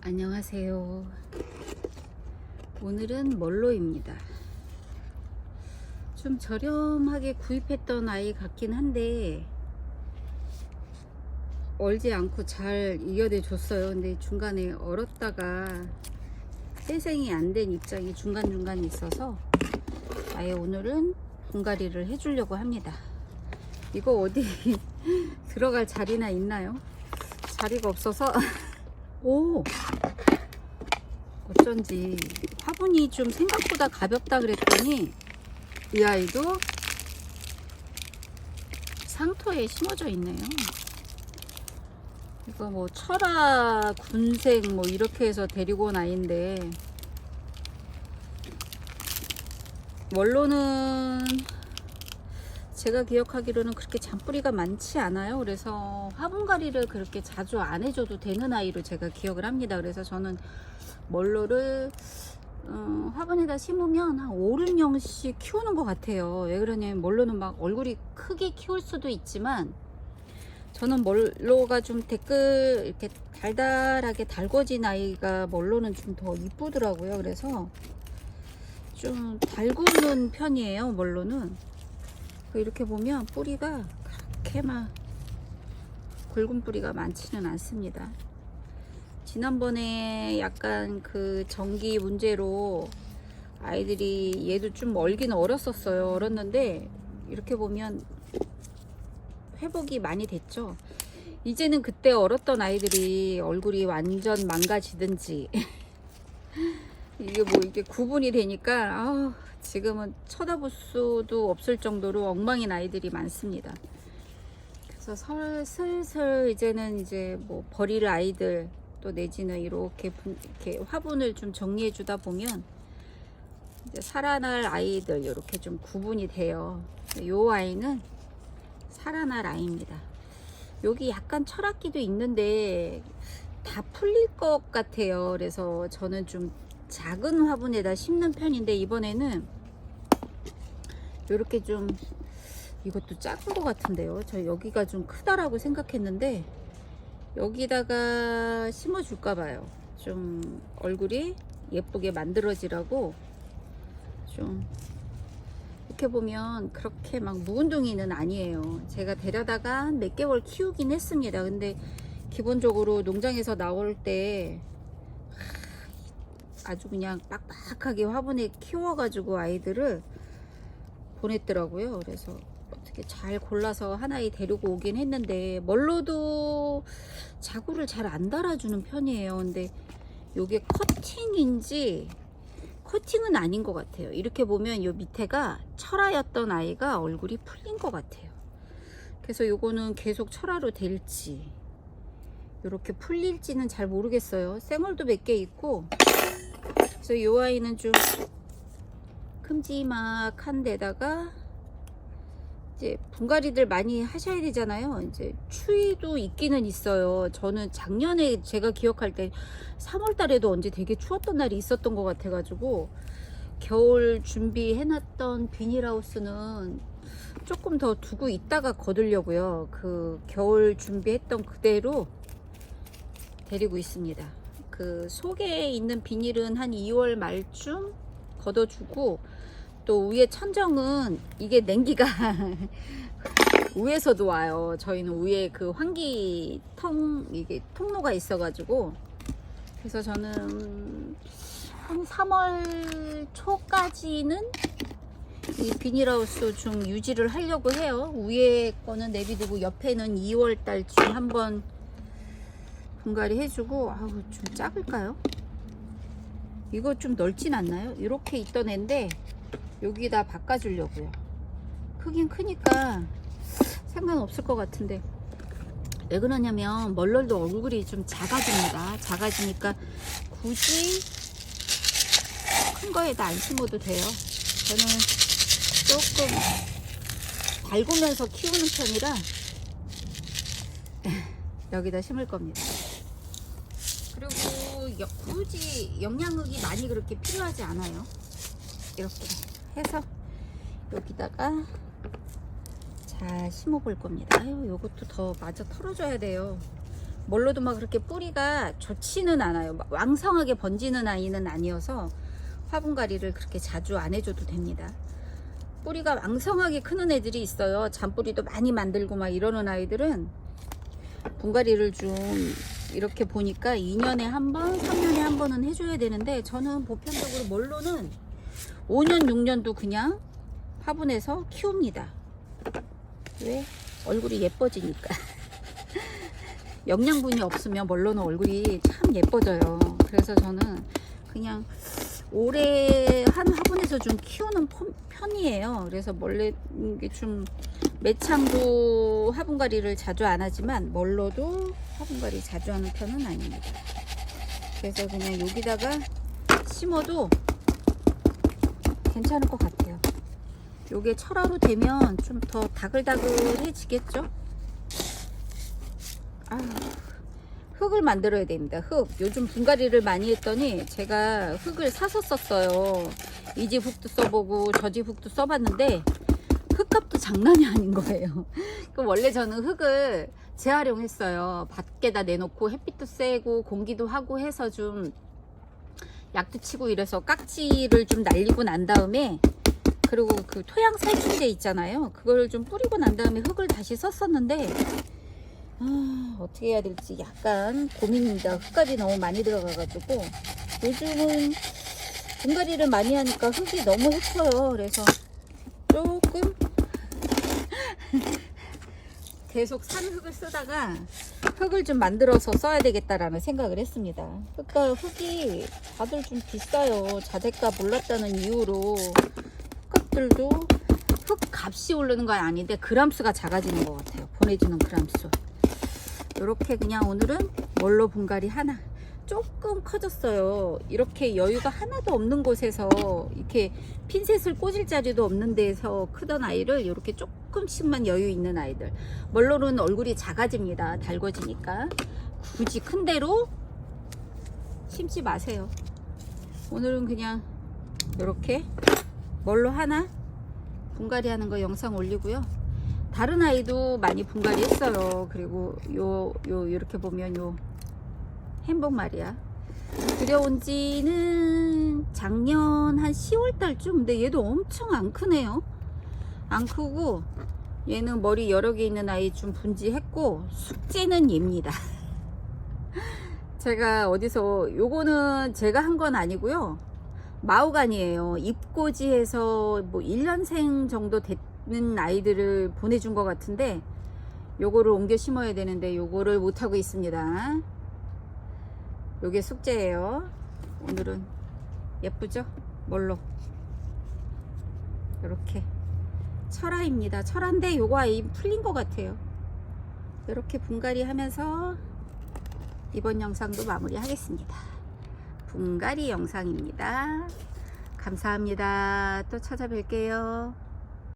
안녕하세요. 오늘은 멀로입니다. 좀 저렴하게 구입했던 아이 같긴 한데 얼지 않고 잘 이겨내 줬어요. 근데 중간에 얼었다가 재생이 안 된 입장이 중간중간 있어서 아예 오늘은 분갈이를 해주려고 합니다. 이거 어디 들어갈 자리나 있나요? 자리가 없어서 오, 어쩐지 화분이 좀 생각보다 가볍다 그랬더니 이 아이도 상토에 심어져 있네요. 이거 뭐 철화 군생 뭐 이렇게 해서 데리고 온 아이인데 원로는 제가 기억하기로는 그렇게 잔뿌리가 많지 않아요. 그래서 화분갈이를 그렇게 자주 안 해줘도 되는 아이로 제가 기억을 합니다. 그래서 저는 멀로를 화분에다 심으면 한 5, 6년씩 키우는 것 같아요. 왜 그러냐면 멀로는 막 얼굴이 크게 키울 수도 있지만 저는 멀로가 좀 이렇게 달달하게 달궈진 아이가 멀로는 좀 더 이쁘더라고요. 그래서 좀 달구는 편이에요. 멀로는 이렇게 보면 뿌리가 그렇게 막 굵은 뿌리가 많지는 않습니다. 지난번에 약간 그 전기 문제로 아이들이 얘도 좀 얼긴 얼었었어요. 얼었는데 이렇게 보면 회복이 많이 됐죠. 이제는 그때 얼었던 아이들이 얼굴이 완전 망가지든지 이게 구분이 되니까 지금은 쳐다볼 수도 없을 정도로 엉망인 아이들이 많습니다. 그래서 슬슬 이제는 뭐 버릴 아이들 또 내지는 이렇게 화분을 좀 정리해 주다 보면 이제 살아날 아이들 이렇게 좀 구분이 돼요. 요 아이는 살아날 아이입니다. 여기 약간 철학기도 있는데 다 풀릴 것 같아요. 그래서 저는 좀 작은 화분에다 심는 편인데 이번에는 이렇게 좀 이것도 작은 것 같은데요. 저 여기가 좀 크다라고 생각했는데 여기다가 심어 줄까 봐요. 좀 얼굴이 예쁘게 만들어지라고. 좀 이렇게 보면 그렇게 막 묵은둥이는 아니에요. 제가 데려다가 몇 개월 키우긴 했습니다. 근데 기본적으로 농장에서 나올 때 아주 그냥 빡빡하게 화분에 키워가지고 아이들을 보냈더라고요. 그래서 어떻게 잘 골라서 하나에 데리고 오긴 했는데 멀로도 자구를 잘 안 달아주는 편이에요. 근데 이게 커팅인지 커팅은 아닌 것 같아요. 이렇게 보면 이 밑에가 철화였던 아이가 얼굴이 풀린 것 같아요. 그래서 요거는 계속 철화로 될지 이렇게 풀릴지는 잘 모르겠어요. 생얼도 몇 개 있고 그래서 이 아이는 좀 큼지막한 데다가 이제 분갈이들 많이 하셔야 되잖아요. 이제 추위도 있기는 있어요. 저는 작년에 제가 기억할 때 3월 달에도 언제 되게 추웠던 날이 있었던 것 같아 가지고 겨울 준비해놨던 비닐하우스는 조금 더 두고 있다가 거두려고요. 그 겨울 준비했던 그대로 데리고 있습니다. 그 속에 있는 비닐은 한 2월 말쯤 걷어주고 또 위에 천정은 이게 냉기가 위에서도 와요. 저희는 위에 그 환기 이게 통로가 있어가지고 그래서 저는 한 3월 초까지는 이 비닐하우스 좀 유지를 하려고 해요. 위에 거는 내비두고 옆에는 2월 달쯤 한번 분갈이 해주고 좀 작을까요? 이거 좀 넓진 않나요? 이렇게 있던 애인데 여기다 바꿔주려고요. 크긴 크니까 상관없을 것 같은데 왜 그러냐면 멀널도 얼굴이 좀 작아집니다. 작아지니까 굳이 큰 거에다 안 심어도 돼요. 저는 조금 달구면서 키우는 편이라 여기다 심을 겁니다. 그리고 굳이 영양흙이 많이 그렇게 필요하지 않아요. 이렇게 해서 여기다가 잘 심어 볼 겁니다. 요것도 더 마저 털어줘야 돼요. 멀로도 막 그렇게 뿌리가 좋지는 않아요. 막 왕성하게 번지는 아이는 아니어서 화분갈이를 그렇게 자주 안 해줘도 됩니다. 뿌리가 왕성하게 크는 애들이 있어요. 잔뿌리도 많이 만들고 막 이러는 아이들은 분갈이를 좀 이렇게 보니까 2년에 한 번, 3년에 한 번은 해줘야 되는데, 저는 보편적으로 멀로는 5년, 6년도 그냥 화분에서 키웁니다. 왜? 얼굴이 예뻐지니까. 영양분이 없으면 멀로는 얼굴이 참 예뻐져요. 그래서 저는 그냥 오래 한 화분에서 좀 키우는 편이에요. 그래서 원래 좀 매창도 화분갈이를 자주 안 하지만 멀로도 화분갈이 자주 하는 편은 아닙니다. 그래서 그냥 여기다가 심어도 괜찮을 것 같아요. 요게 철화로 되면 좀 더 다글다글해지겠죠? 흙을 만들어야 됩니다. 흙. 요즘 분갈이를 많이 했더니 제가 흙을 사서 썼어요. 이 집 흙도 써보고 저 집 흙도 써봤는데 흙값도 장난이 아닌 거예요. 원래 저는 흙을 재활용했어요. 밖에다 내놓고 햇빛도 쐬고 공기도 하고 해서 좀 약도 치고 이래서 깍지를 좀 날리고 난 다음에, 그리고 그 토양 살충제 있잖아요. 그걸 좀 뿌리고 난 다음에 흙을 다시 썼었는데 어떻게 해야 될지 약간 고민입니다. 흙값이 너무 많이 들어가가지고 요즘은 분갈이를 많이 하니까 흙이 너무 헤쳐요. 그래서 조금 계속 산 흙을 쓰다가 흙을 좀 만들어서 써야 되겠다라는 생각을 했습니다. 그러니까 흙이 다들 좀 비싸요. 자재값 올랐다는 이유로 흙값들도 흙 값이 오르는 건 아닌데 그람수가 작아지는 것 같아요. 보내주는 그람수. 이렇게 그냥 오늘은 멀로 분갈이 하나, 조금 커졌어요. 이렇게 여유가 하나도 없는 곳에서, 이렇게 핀셋을 꽂을 자리도 없는 데서 크던 아이를 이렇게 조금씩만 여유 있는 아이들. 멀로는 얼굴이 작아집니다. 달궈지니까. 굳이 큰 데로 심지 마세요. 오늘은 그냥 이렇게 멀로 하나 분갈이 하는 거 영상 올리고요. 다른 아이도 많이 분갈이 했어요. 그리고 이렇게 보면 요 햄복 말이야. 들여온 지는 작년 한 10월 달쯤. 근데 얘도 엄청 안 크네요. 안 크고 얘는 머리 여러 개 있는 아이 좀 분지했고, 숙제는 얘입니다. 제가 어디서, 요거는 제가 한 건 아니고요. 마오간이에요. 입고지에서 뭐 1년생 정도 됐는 아이들을 보내준 것 같은데, 요거를 옮겨 심어야 되는데 요거를 못하고 있습니다. 요게 숙제예요. 오늘은 예쁘죠? 뭘로? 이렇게 철화입니다. 철화인데 요거 아이 풀린 것 같아요. 이렇게 분갈이 하면서 이번 영상도 마무리 하겠습니다. 분갈이 영상입니다. 감사합니다. 또 찾아뵐게요.